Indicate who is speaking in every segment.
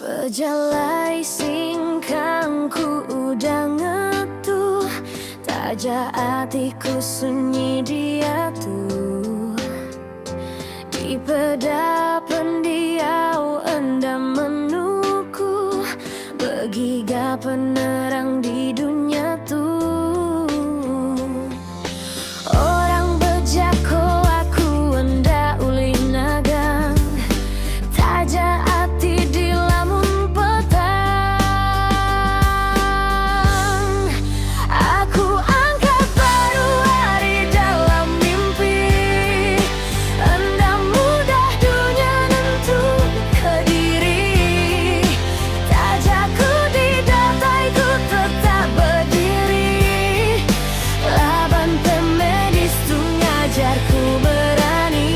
Speaker 1: Pejalai singkangku udah ngetuh, taja hatiku sunyi dia tuh. Di pedap pendiau endam menuku, begiga penerang di dunia tuh. Orang bejako aku enda uli nagang, taja hati di lamun petang. Aku angkat baru hari dalam mimpi, endam mudah dunia nentu ke diri. Tajaku di dataiku tetap berdiri, laban pemedis tuh ngajarku berani.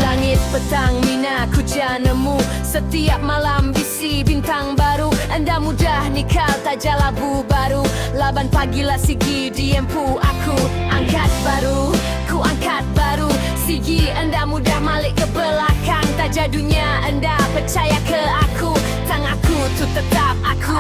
Speaker 1: Langit petang mina ku nemu, setiap malam bisi bintang baru. Anda mudah nikal taja labu baru, laban pagilah sigi diempu. Aku angkat baru, ku angkat baru sigi. Anda mudah malik ke belakang, taja dunia Anda percaya ke aku. Tang aku tuh tetap aku.